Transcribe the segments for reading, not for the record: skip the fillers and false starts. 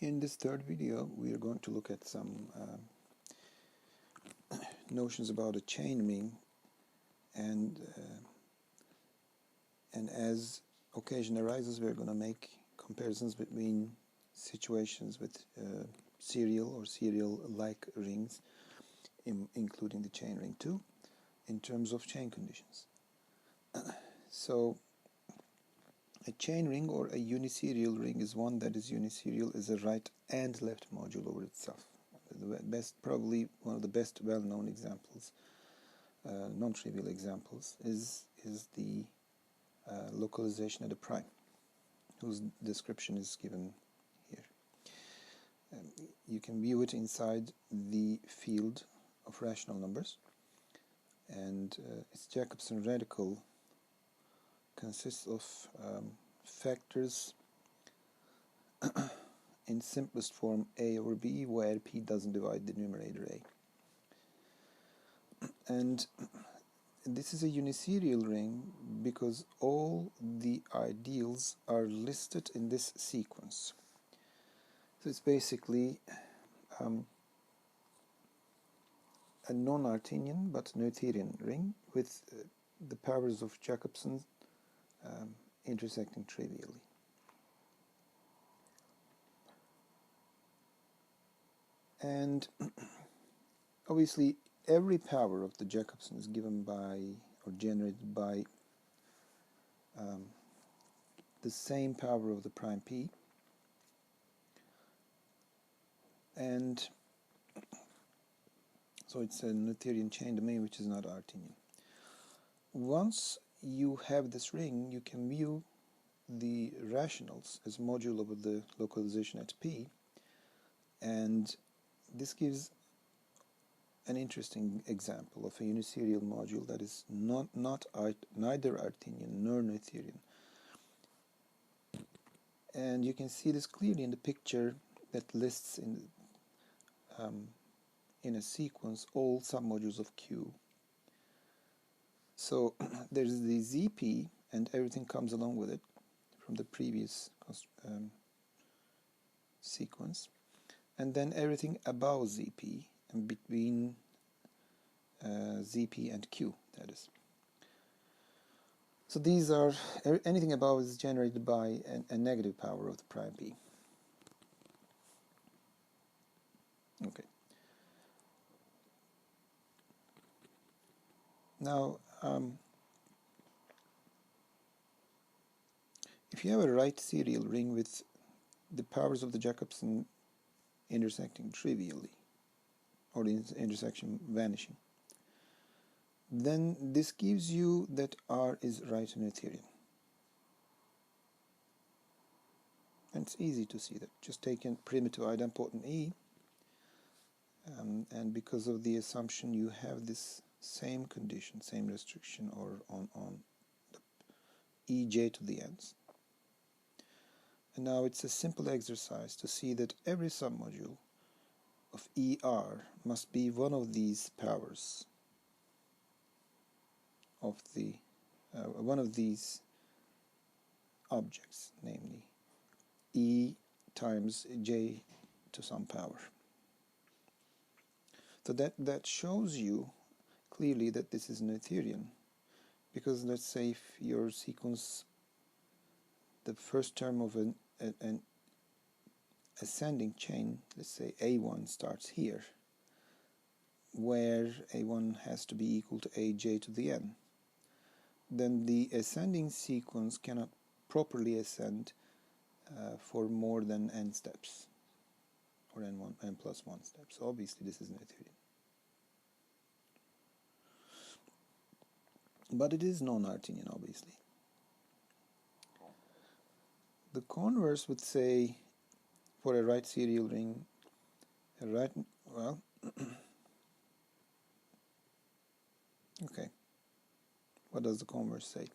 In this third video, we are going to look at some notions about a chain ring, and as occasion arises, we're going to make comparisons between situations with serial or serial-like rings, including the chain ring too, in terms of chain conditions. So, a chain ring or a uniserial ring is one that is uniserial as a right and left module over itself. Probably one of the best well-known examples, non-trivial examples, is the localization at a prime, whose description is given here. You can view it inside the field of rational numbers, and its Jacobson radical consists of factors in simplest form a over b, where p doesn't divide the numerator a. And this is a uniserial ring because all the ideals are listed in this sequence. So it's basically a non-Artinian but Noetherian ring with the powers of Jacobson intersecting trivially. And obviously every power of the Jacobson is given by or generated by the same power of the prime p, and so it's a Noetherian chain domain which is not Artinian. Once you have this ring, you can view the rationals as module over the localization at p, and this gives an interesting example of a uniserial module that is neither Artinian nor Noetherian. And you can see this clearly in the picture that lists in a sequence all submodules of Q. So there's the ZP, and everything comes along with it from the previous sequence, and then everything above ZP and between ZP and Q, that is. So these are, anything above is generated by a negative power of the prime p. Okay. Now, if you have a right serial ring with the powers of the Jacobson intersecting trivially, or the intersection vanishing, then this gives you that R is right Noetherian. And it's easy to see that. Just take a primitive idempotent E, and because of the assumption you have this same condition, same restriction, or on the ej to the n's. And now it's a simple exercise to see that every submodule of ER must be one of these powers of the one of these objects, namely E times J to some power. So that shows you clearly that this is Noetherian, because let's say if your sequence, the first term of an ascending chain, let's say A1 starts here, where A1 has to be equal to AJ to the n, then the ascending sequence cannot properly ascend for more than n steps, or n plus 1 steps. So obviously this is Noetherian. But it is non-Artinian, obviously. The converse would say, for a right serial ring, okay, what does the converse say?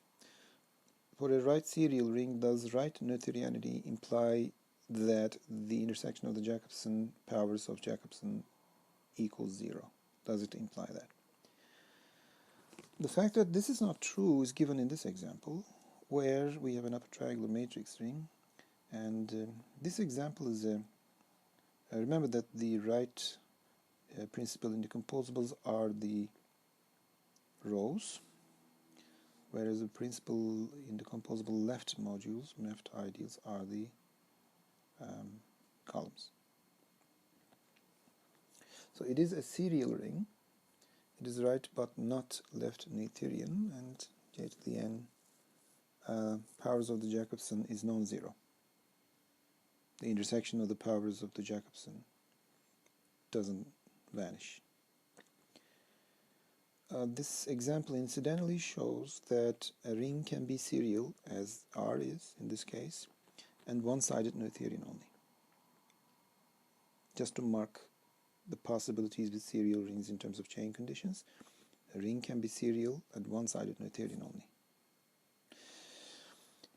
For a right serial ring, does right Noetherianity imply that the intersection of the Jacobson powers of Jacobson equals 0? Does it imply that? The fact that this is not true is given in this example, where we have an upper triangular matrix ring, and this example is a Remember that the right principal indecomposables are the rows, whereas the principal indecomposable left modules, left ideals, are the columns. So it is a serial ring. It is right but not left Noetherian, and j to the n powers of the Jacobson is non-zero. The intersection of the powers of the Jacobson doesn't vanish. This example incidentally shows that a ring can be serial, as R is in this case, and one-sided Noetherian only. Just to mark the possibilities with serial rings in terms of chain conditions, a ring can be serial and one-sided Noetherian only.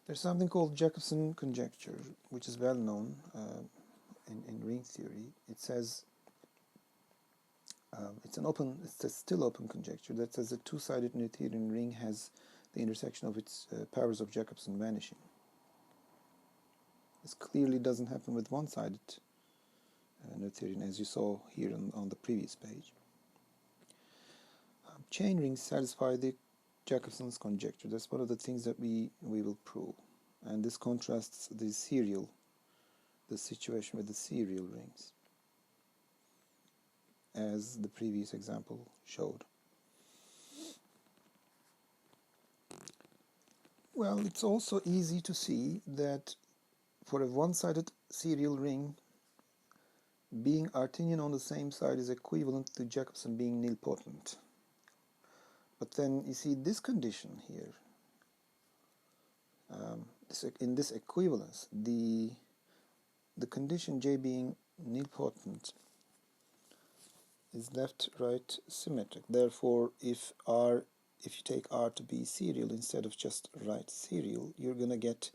There's something called Jacobson conjecture, which is well known in ring theory. It says it's a still open conjecture that says a two-sided Noetherian ring has the intersection of its powers of Jacobson vanishing. This clearly doesn't happen with one-sided Noetherian, as you saw here on the previous page. Chain rings satisfy the Jacobson's conjecture. That's one of the things that we will prove. And this contrasts the situation with the serial rings, as the previous example showed. Well, it's also easy to see that for a one-sided serial ring, being Artinian on the same side is equivalent to Jacobson being nilpotent. But then you see this condition here, in this equivalence, the condition J being nilpotent is left-right symmetric. Therefore, if you take R to be serial instead of just right serial, you're going to get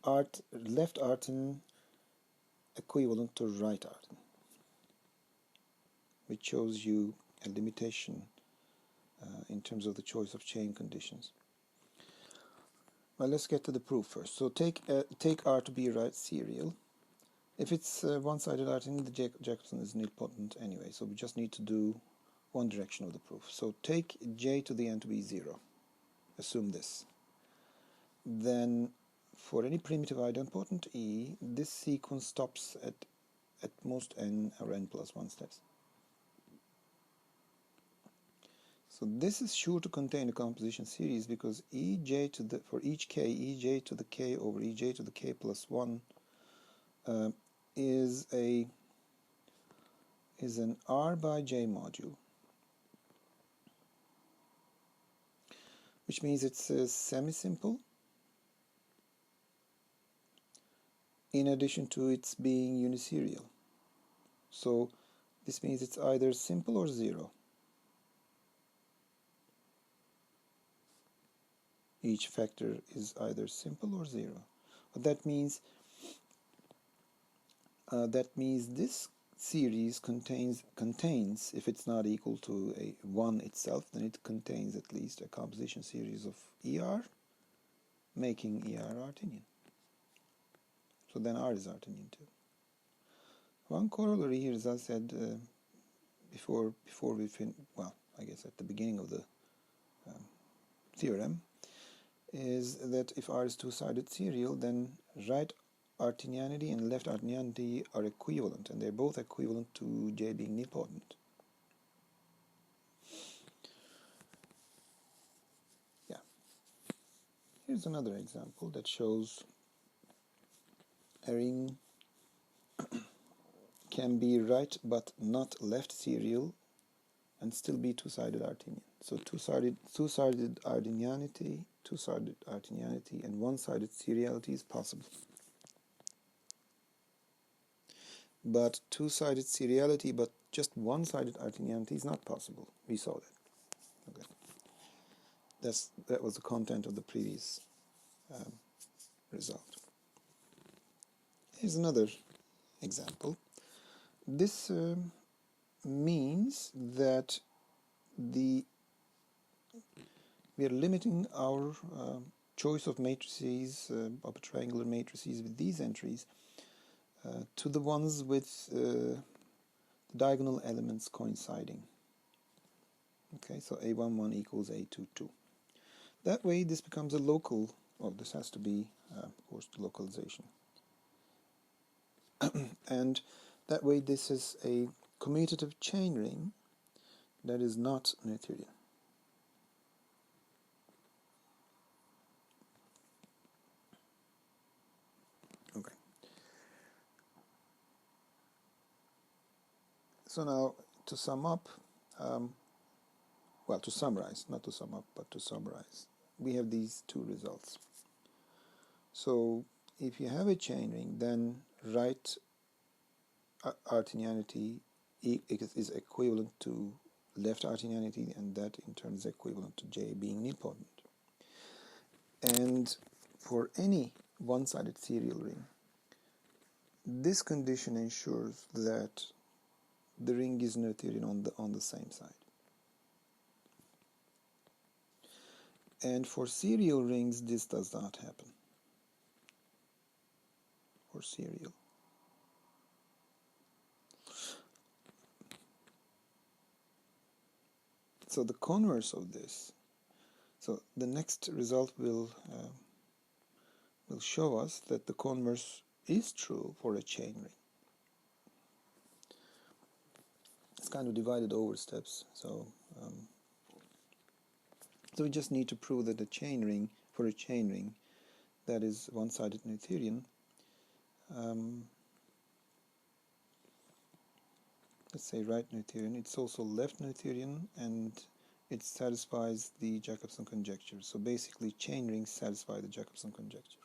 left Artin equivalent to right Artin, which shows you a limitation in terms of the choice of chain conditions. Well, let's get to the proof first. So take R to be right serial. If it's one-sided Artin, the Jacobson is nilpotent anyway, so we just need to do one direction of the proof. So take J to the n to be 0. Assume this. Then for any primitive idempotent E, this sequence stops at most n or n plus 1 steps. So this is sure to contain a composition series because for each k, ej to the k over ej to the k plus 1 is an R by J module, which means it's semi-simple in addition to its being uniserial. So this means it's either simple or 0. Each factor is either simple or 0. What that means this series contains, if it's not equal to a 1 itself, then it contains at least a composition series of ER, making ER Artinian. So then R is Artinian too. One corollary here, as I said before we I guess at the beginning of the theorem, is that if R is two-sided serial, then right Artinianity and left Artinianity are equivalent, and they're both equivalent to J being nilpotent. Yeah. Here's another example that shows a ring can be right but not left serial and still be two-sided Artinian. So two-sided Artinianity, and one-sided seriality is possible. But two-sided seriality but just one-sided Artinianity is not possible. We saw that. Okay. That was the content of the previous result. Here's another example. This means that we are limiting our choice of matrices, of triangular matrices with these entries to the ones with the diagonal elements coinciding. Okay, so A11 equals A22. That way this becomes a local, well, this has to be, of course, the localization. And that way this is a commutative chain ring that is not Noetherian. Okay. So now, to sum up, well, to summarize, not to sum up, but to summarize, we have these two results. So if you have a chain ring, then right artinianity is equivalent to left artinianity, and that in turn is equivalent to J being nilpotent. And for any one-sided serial ring, this condition ensures that the ring is Noetherian on the same side. And for serial rings, this does not happen. For serial. So the converse of this, so the next result will show us that the converse is true for a chain ring. It's kind of divided over steps, so we just need to prove that a chain ring, for a chain ring that is one-sided Noetherian, let's say right Noetherian, it's also left Noetherian, and it satisfies the Jacobson conjecture. So basically chain rings satisfy the Jacobson conjecture.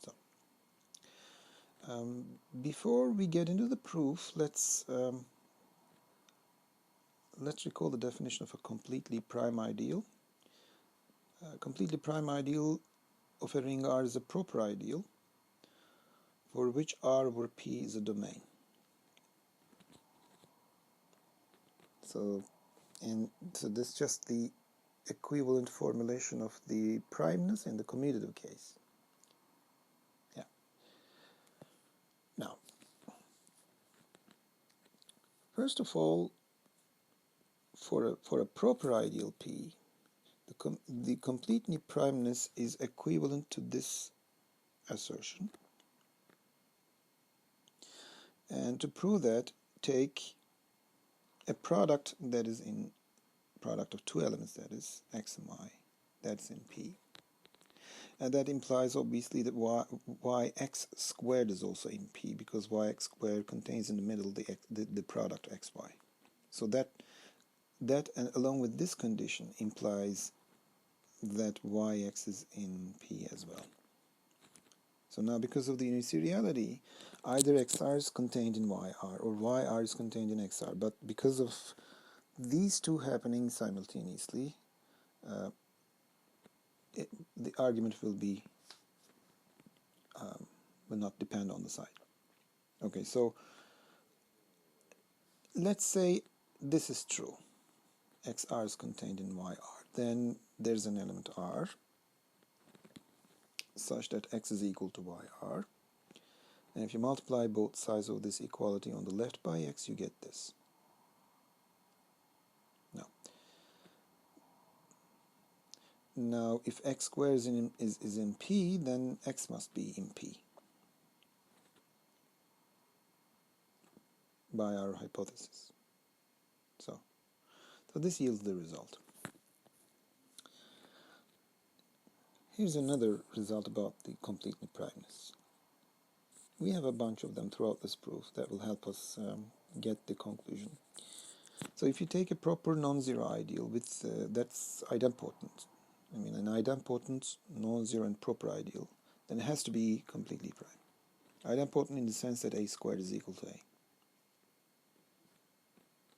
So before we get into the proof, let's recall the definition of a completely prime ideal. Completely prime ideal of a ring R is a proper ideal for which R over P is a domain. So this is just the equivalent formulation of the primeness in the commutative case. Yeah. Now, first of all, for a proper ideal P, the completely primeness is equivalent to this assertion. And to prove that, take a product that is in product of two elements, that is x and y, that's in P. And that implies obviously that yx squared is also in P, because yx squared contains in the middle the product xy. So that and along with this condition implies that yx is in P as well. So now, because of the uniseriality, either xr is contained in yr or yr is contained in xr, but because of these two happening simultaneously, the argument will not depend on the side. Okay, so let's say this is true. xr is contained in yr. Then there's an element r such that x is equal to yr. And if you multiply both sides of this equality on the left by x, you get this. Now, if x squared is in P, then x must be in P by our hypothesis. So this yields the result. Here's another result about the completely primeness. We have a bunch of them throughout this proof that will help us get the conclusion. So if you take a proper non-zero ideal with that's idempotent, I mean an idempotent, non-zero and proper ideal, then it has to be completely prime. Idempotent in the sense that a squared is equal to a.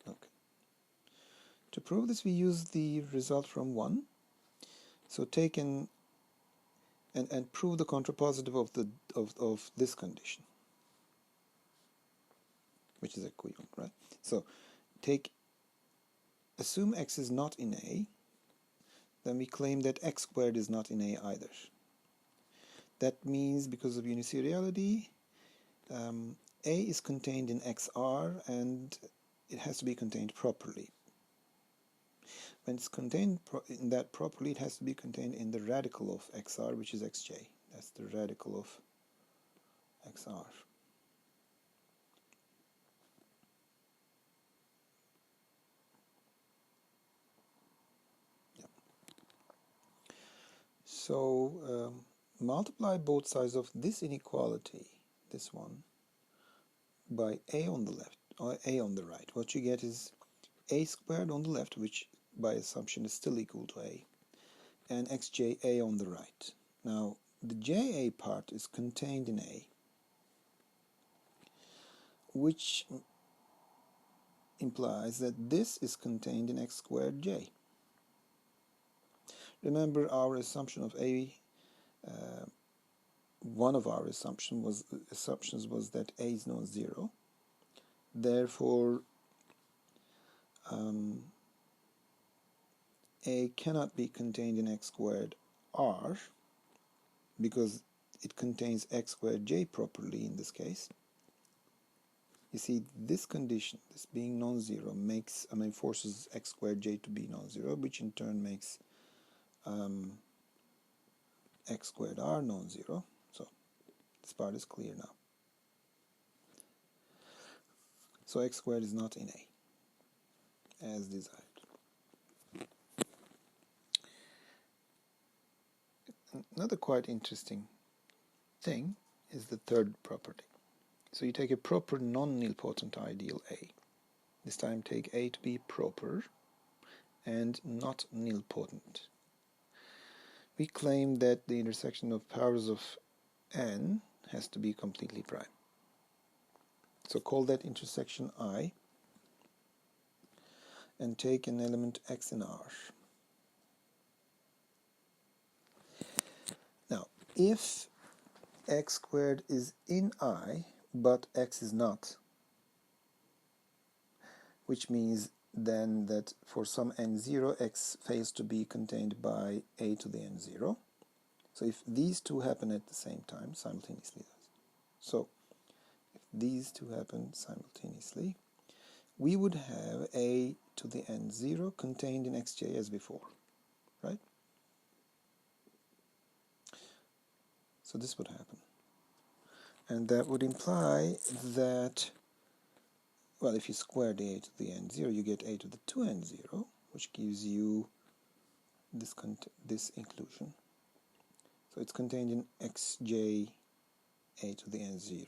Okay. To prove this, we use the result from 1. So take and prove the contrapositive of this condition, which is equivalent, right? So assume x is not in A, then we claim that x squared is not in A either. That means, because of uniseriality, A is contained in XR and it has to be contained properly. When it's contained in that properly, it has to be contained in the radical of XR, which is XJ. That's the radical of XR. Yep. So multiply both sides of this inequality, this one, by A on the left or A on the right. What you get is A squared on the left, which by assumption is still equal to A, and XJA on the right. Now, the JA part is contained in A, which implies that this is contained in X squared J. Remember our assumption of A, one of our assumptions was that A is non-zero. Therefore, A cannot be contained in X squared R because it contains X squared J properly in this case. You see, this condition, this being non-zero, forces X squared J to be non-zero, which in turn makes X squared R non-zero. So this part is clear now. So X squared is not in A, as desired. Another quite interesting thing is the third property. So you take a proper non-nilpotent ideal A. This time take A to be proper and not nilpotent. We claim that the intersection of powers of n has to be completely prime. So call that intersection I and take an element x in R. Now, if x squared is in I, but x is not, which means then that for some n0, x fails to be contained by a to the n0. So if these two happen at the same time, simultaneously, so if these two happen simultaneously, we would have a to the n0 contained in xj as before, right? So this would happen. And that would imply that, well, if you square the a to the n0, you get a to the 2n0, which gives you this inclusion. So it's contained in xj a to the n0.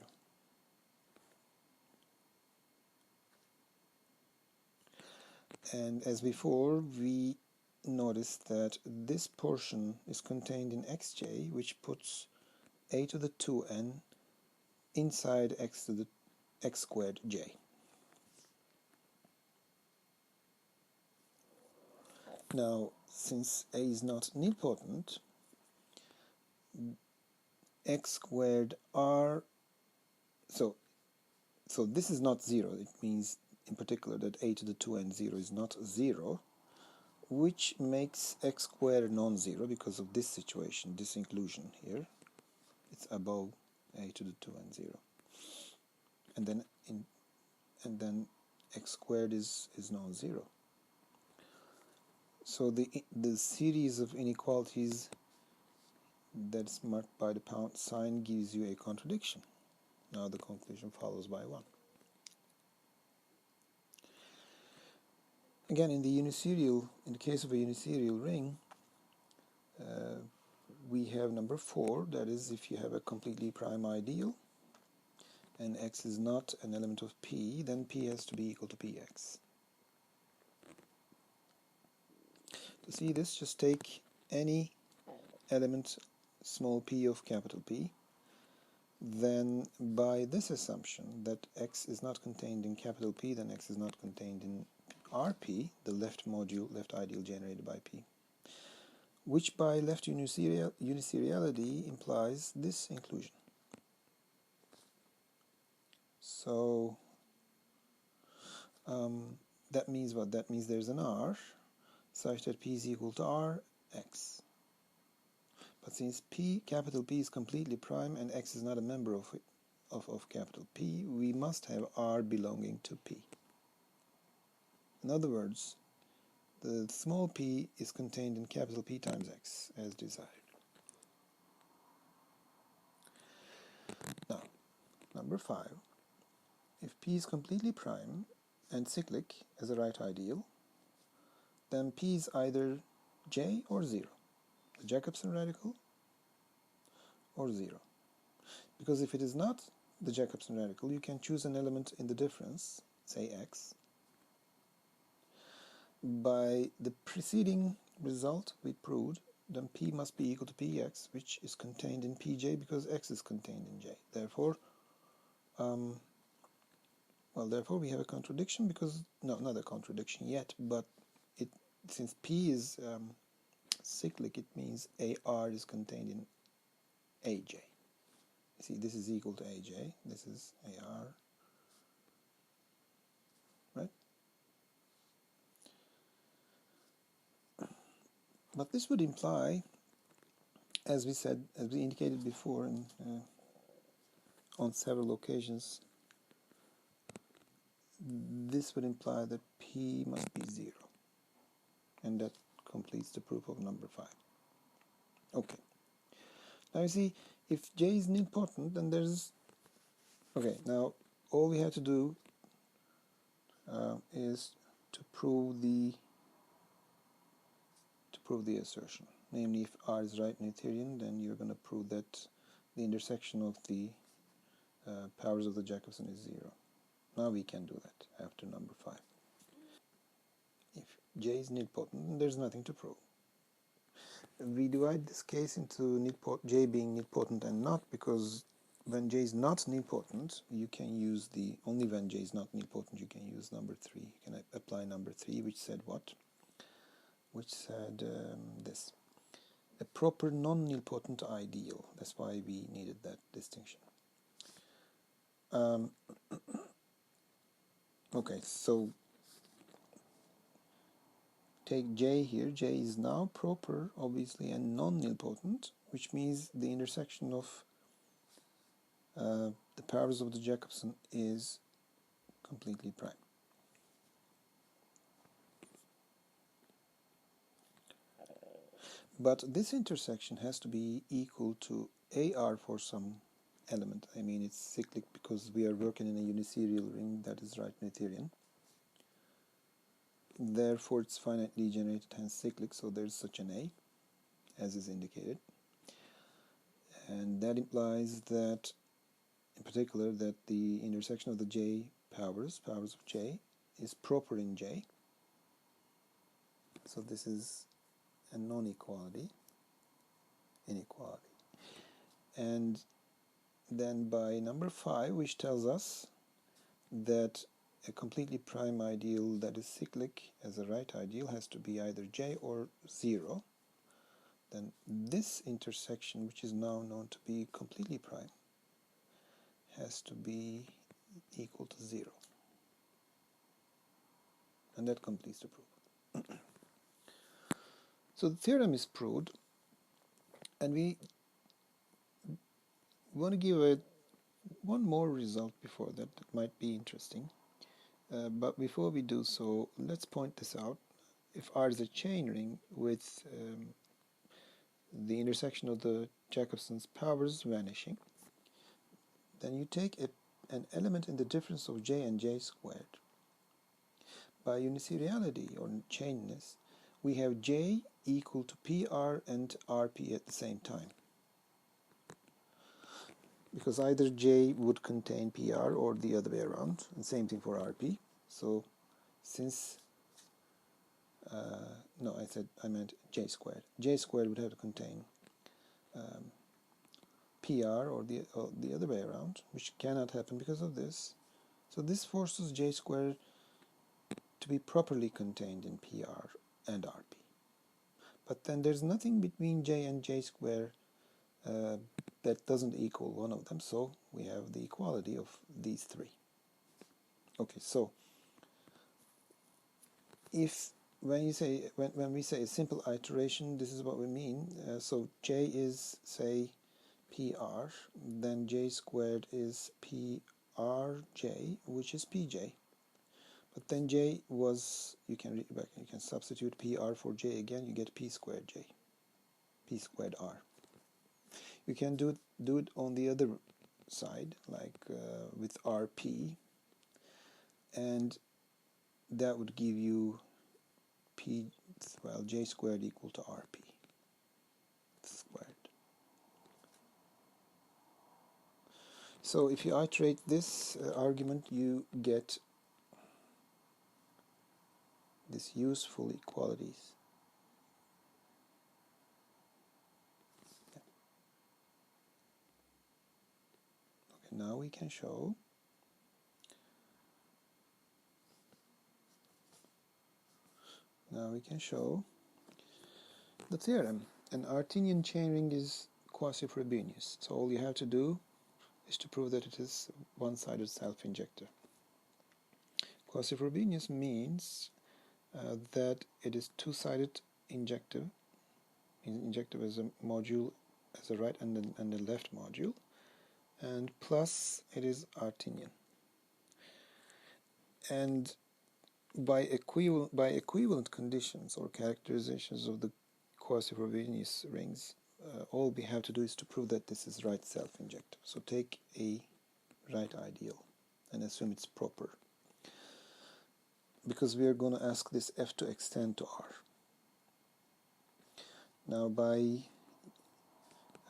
And as before, we noticed that this portion is contained in xj, which puts a to the 2n inside x to the x squared j. Now, since a is not nilpotent, x squared r, so this is not 0. It means in particular that a to the 2n0 is not 0, which makes x squared non-zero because of this situation, this inclusion here. It's above a to the 2n0. And then x squared is non-zero. So the series of inequalities that's marked by the pound sign gives you a contradiction. Now the conclusion follows by one. Again, in the case of a uniserial ring, we have number 4, that is, if you have a completely prime ideal and x is not an element of P, then P has to be equal to Px. To see this, just take any element small p of capital P, then by this assumption that x is not contained in capital P, then x is not contained in Rp, the left ideal generated by P, which by left uniseriality implies this inclusion. So that means what? That means there's an R such that P is equal to Rx. But since capital P is completely prime and x is not a member of it, of capital P, we must have R belonging to P. In other words, the small p is contained in capital P times x as desired. Now, number 5. If P is completely prime and cyclic as a right ideal, then P is either J or 0, the Jacobson radical or 0. Because if it is not the Jacobson radical, you can choose an element in the difference, say x. By the preceding result we proved, then P must be equal to Px, which is contained in Pj because x is contained in J. Therefore, therefore we have a contradiction because, no, not a contradiction yet, but since P is cyclic, it means AR is contained in AJ. See, this is equal to AJ, this is AR, right? But this would imply, as we said, as we indicated before on several occasions, this would imply that P must be 0. And that completes the proof of number 5. Okay. Now you see, if J is nilpotent, then there's... Okay, now all we have to do is to prove the assertion. Namely, if R is right Noetherian, then you're going to prove that the intersection of the powers of the Jacobson is 0. Now we can do that after number 5. If J is nilpotent, then there's nothing to prove. We divide this case into J being nilpotent and not, because when J is not nilpotent, you can use only when J is not nilpotent, you can use number 3. You can apply number 3, which said what? Which said this. A proper non-nilpotent ideal. That's why we needed that distinction. Okay, so take J here. J is now proper, obviously, and non-nilpotent, which means the intersection of the powers of the Jacobson is completely prime. But this intersection has to be equal to AR for some element. I mean, it's cyclic because we are working in a uniserial ring that is right Noetherian. Therefore, it's finitely generated, hence cyclic, so there's such an A, as is indicated. And that implies that, in particular, that the intersection of the J powers of J, is proper in J. So this is a non-equality, inequality. And then by number 5, which tells us that a completely prime ideal that is cyclic as a right ideal has to be either J or 0, then this intersection, which is now known to be completely prime, has to be equal to 0. And that completes the proof. So the theorem is proved, and we want to give one more result before that might be interesting. But before we do so, let's point this out. If R is a chain ring with the intersection of the Jacobson's powers vanishing, then you take an element in the difference of J and J squared. By uniseriality or chainness, we have J equal to PR and RP at the same time. Because either J would contain PR or the other way around, and same thing for RP. So since I meant J squared. J squared would have to contain PR or the other way around, which cannot happen because of this. So this forces J squared to be properly contained in PR and RP. But then there's nothing between J and J squared that doesn't equal one of them, so we have the equality of these 3. Okay, so when we say a simple iteration, this is what we mean. So J is, say, PR, then j squared is PRJ, which is PJ. But then j was, you can substitute PR for j again, you get P squared j, P squared R. You can do it on the other side, like with RP, and that would give you j squared equal to RP squared. So if you iterate this argument, you get this useful equalities. Okay, now we can show the theorem. An Artinian chain ring is quasi-Frobenius. So all you have to do is to prove that it is one-sided self-injective. Quasi-Frobenius means that it is two-sided injective. Injective as a module, as a right and a left module, and plus it is Artinian. And by equivalent conditions or characterizations of the quasi-Frobenius rings, all we have to do is to prove that this is right self-injective. So take a right ideal and assume it's proper, because we are going to ask this F to extend to R. Now by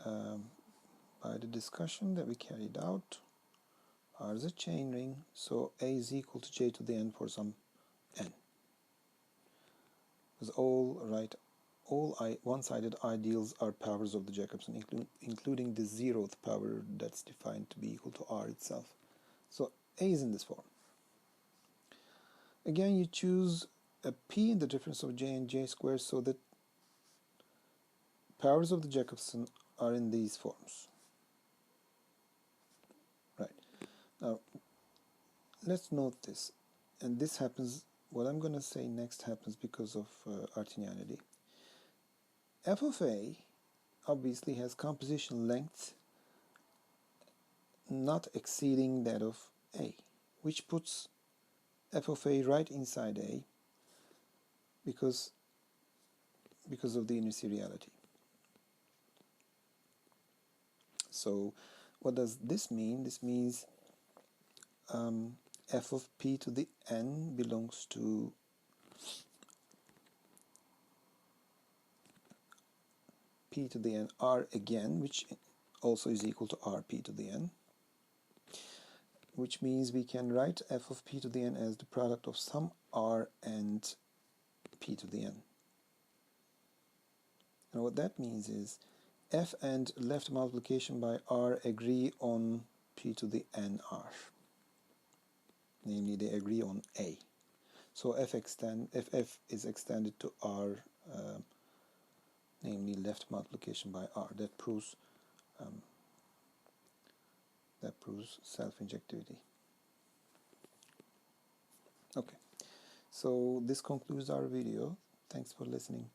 the discussion that we carried out, R is a chain ring, so A is equal to j to the n for some n. Because all one-sided ideals are powers of the Jacobson, including the zeroth power that's defined to be equal to R itself. So A is in this form. Again, you choose a P in the difference of j and j squared so that powers of the Jacobson are in these forms. Right. Now, let's note this. And this happens, what I'm going to say next happens because of Artinianity. F of A obviously has composition length not exceeding that of A, which puts F of A right inside A because of the inner seriality. So what does this mean? This means F of P to the n belongs to P to the n R again, which also is equal to RP to the n, which means we can write F of P to the n as the product of some R and P to the n. And what that means is F and left multiplication by R agree on P to the n R. Namely, they agree on A. So F is extended to R, namely left multiplication by R. That proves self-injectivity. Okay, so this concludes our video. Thanks for listening.